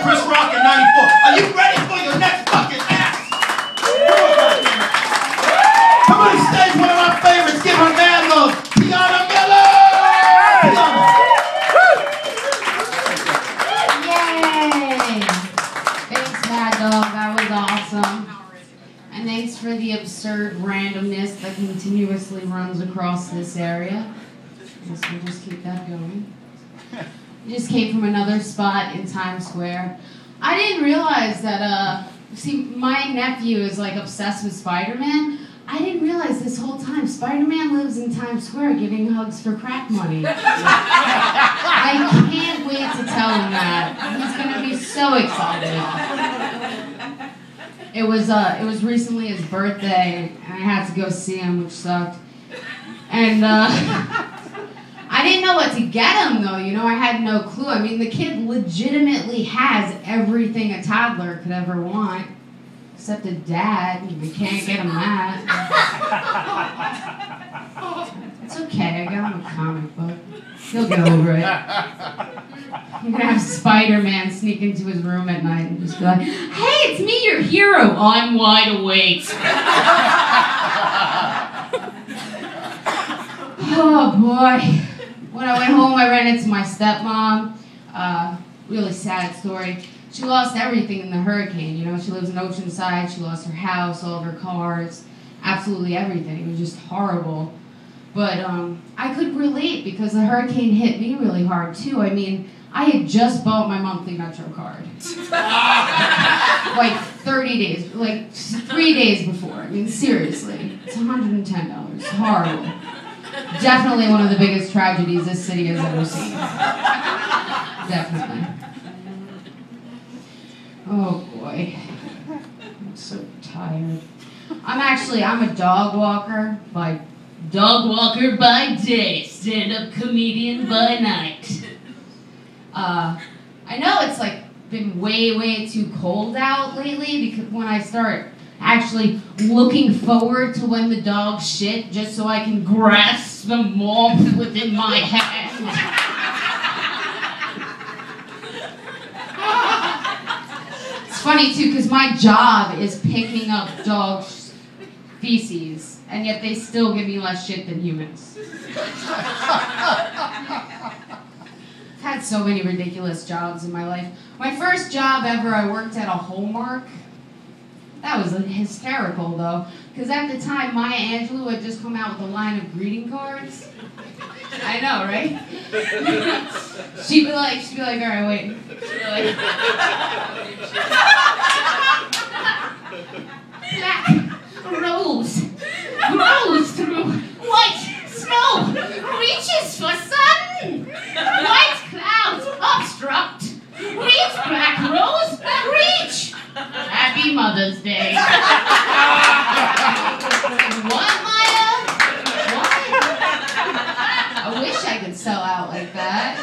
Chris Rock in 94. Are you ready for your next fucking act? Come on stage, one of my favorites. Give her mad love. Tiana Miller! Yay! Thanks, Mad Dog. That was awesome. And thanks for the absurd randomness that continuously runs across this area. I guess we'll just keep that going. Just came from another spot in Times Square. I didn't realize that, see, my nephew is like obsessed with Spider-Man. I didn't realize this whole time Spider-Man lives in Times Square giving hugs for crack money. I can't wait to tell him that. He's gonna be so excited. It was recently his birthday, and I had to go see him, which sucked. And I didn't know what to get him, though, you know, I had no clue. I mean, the kid legitimately has everything a toddler could ever want, except a dad. You can't get him that. It's okay, I got him a comic book. He'll get over it. I'm gonna have Spider-Man sneak into his room at night and just be like, "Hey, it's me, your hero. I'm wide awake." Oh boy. When I went home, I ran into my stepmom. Really sad story. She lost everything in the hurricane. You know, she lives in Oceanside. She lost her house, all of her cars, absolutely everything. It was just horrible. But I could relate because the hurricane hit me really hard too. I mean, I had just bought my monthly Metro card. Like 30 days, like 3 days before. I mean, seriously. It's $110. Horrible. Definitely one of the biggest tragedies this city has ever seen. Definitely. Oh boy. I'm so tired. I'm a dog walker by day, stand-up comedian by night. I know it's like been way too cold out lately because when I start actually looking forward to when the dogs shit just so I can grasp the warmth within my hand. It's funny too because my job is picking up dogs' feces and yet they still give me less shit than humans. I've had so many ridiculous jobs in my life. My first job ever, I worked at a Hallmark. That was hysterical though, because at the time Maya Angelou had just come out with a line of greeting cards. I know, right? she'd be like, all right, wait. She'd be like, black rose through white snow, reaches for sun. White clouds obstruct. Reach, black rose, reach. Happy Mother's Day. What, Maya? What? I wish I could sell out like that.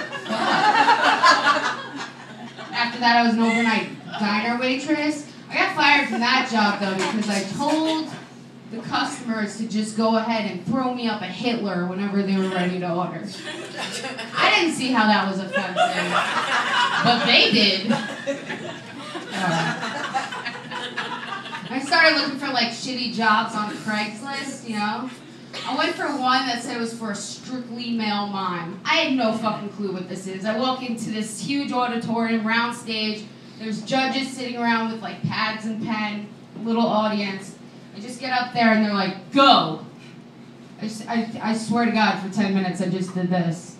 After that, I was an overnight diner waitress. I got fired from that job, though, because I told the customers to just go ahead and throw me up a Hitler whenever they were ready to order. I didn't see how that was offensive, but they did. I started looking for like shitty jobs on Craigslist, you know. I went for one that said it was for a strictly male mime. I had no fucking clue what this is. I walk into this huge auditorium, round stage. There's judges sitting around with like pads and pen, little audience. I just get up there and they're like, go. I swear to God, for 10 minutes I just did this.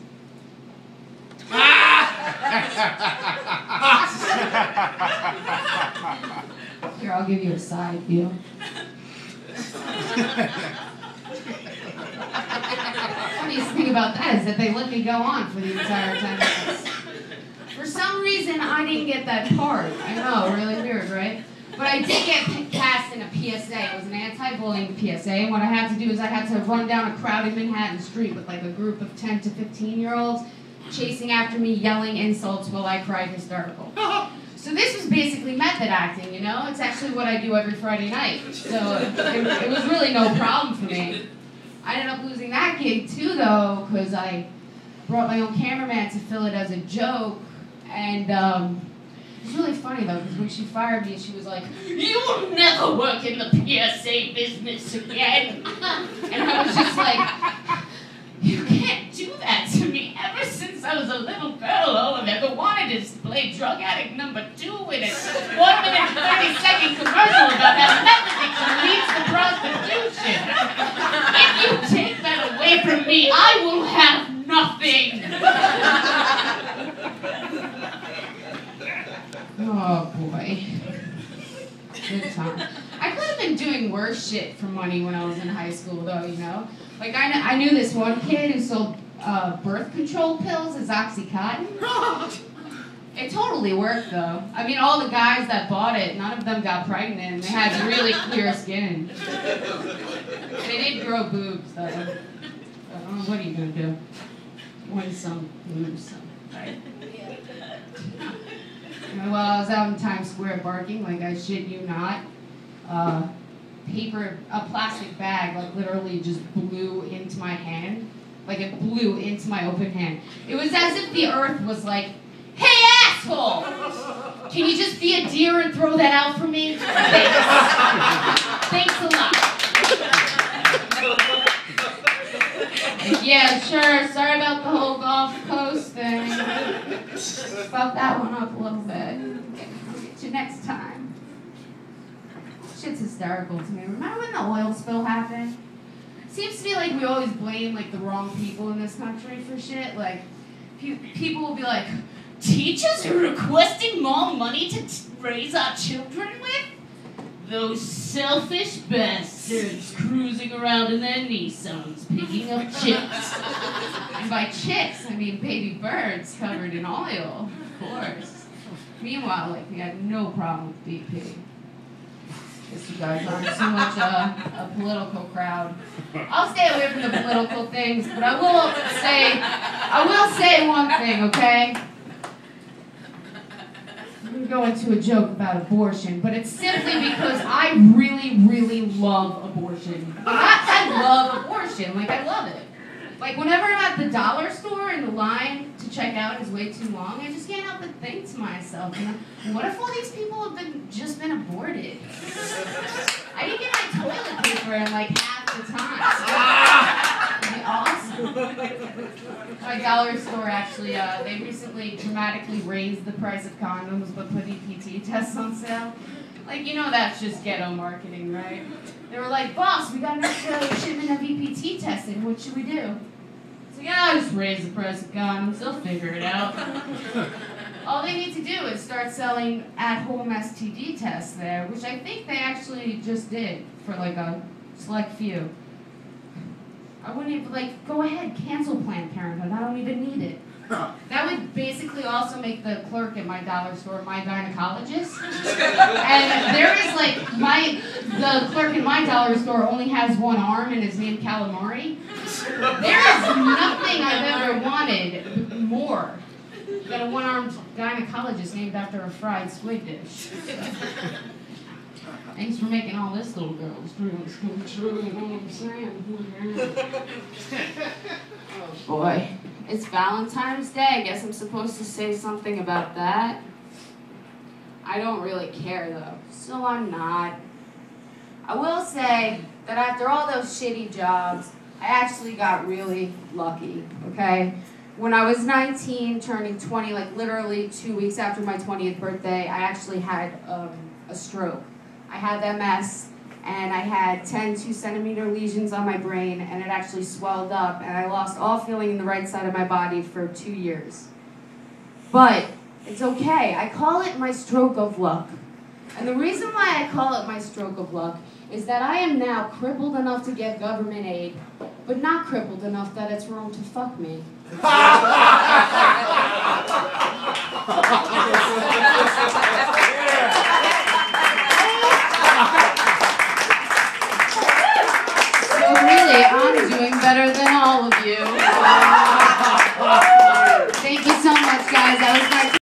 Here, I'll give you a side view. Funniest thing about that is that they let me go on for the entire 10 minutes. For some reason, I didn't get that part. I know, really weird, right? But I did get cast in a PSA. It was an anti-bullying PSA, and what I had to do is I had to run down a crowded Manhattan street with like a group of 10 to 15-year-olds chasing after me, yelling insults while I cried hysterical. So this was basically method acting, you know? It's actually what I do every Friday night. So it was really no problem for me. I ended up losing that gig too, though, because I brought my own cameraman to fill it as a joke, and it was really funny though, because when she fired me, she was like, "You'll never work in the PSA business again." And I was just like, "You can't do that to me. Ever since I was a little girl, all I've ever wanted is to play drug addict number 2 in a 1-minute and 30-second commercial about how meth addiction leads to prostitution. If you take that away from me, I will have nothing." Oh boy. Good time. I could have been doing worse shit for money when I was in high school though, you know? Like I knew this one kid who sold birth control pills as Oxycontin. It totally worked though. I mean, all the guys that bought it, none of them got pregnant and they had really clear skin. They did grow boobs though. So, what are you gonna do? Win some, lose some, right? While I was out in Times Square barking, like I shit you not, a plastic bag, like literally just blew into my hand. Like it blew into my open hand. It was as if the earth was like, "Hey asshole! Can you just be a deer and throw that out for me? Thanks. Thanks a lot." Like, yeah, sure, sorry about the whole Gulf Coast thing. Fuck that one up a little bit. I'll get you next time. Shit's hysterical to me. Remember when the oil spill happened? Seems to me like we always blame like the wrong people in this country for shit. Like, people will be like, "Teachers are requesting more money to raise our children with? Those selfish bastards cruising around in their Nissans picking up chicks." And by chicks, I mean baby birds covered in oil, of course. Meanwhile, like, we had no problem with BP. Guess you guys aren't so much a political crowd. I'll stay away from the political things, but I will say one thing, okay? I'm going to go into a joke about abortion, but it's simply because I really, really love abortion. I love abortion, like I love it. Like whenever I'm at the dollar store and the line to check out is way too long, I just can't help but think to myself, you know, what if all these people have just been aborted? I didn't get my toilet paper in like half the time. It'd be awesome. My dollar store actually, they recently dramatically raised the price of condoms but put EPT tests on sale. Like, you know that's just ghetto marketing, right? They were like, "Boss, we got an extra shipment of EPT testing. What should we do?" So yeah, I'll just raise the price of condoms. They'll figure it out. All they need to do is start selling at-home STD tests there, which I think they actually just did for like a select few. I wouldn't even, like, go ahead, cancel Planned Parenthood. I don't even need it. That would basically also make the clerk at my dollar store my gynecologist. And there is like, the clerk in my dollar store only has one arm and is named Calamari. There is nothing I've ever wanted more than a one-armed gynecologist named after a fried squid dish. Thanks for making all this little girl's dreams come true, you know what I'm saying? Oh boy. It's Valentine's Day. I guess I'm supposed to say something about that. I don't really care though, so I'm not. I will say that after all those shitty jobs, I actually got really lucky, okay? When I was 19, turning 20, like literally 2 weeks after my 20th birthday, I actually had a stroke. I had MS, and I had 10 2-centimeter lesions on my brain, and it actually swelled up, and I lost all feeling in the right side of my body for 2 years. But it's okay. I call it my stroke of luck. And the reason why I call it my stroke of luck is that I am now crippled enough to get government aid, but not crippled enough that it's wrong to fuck me.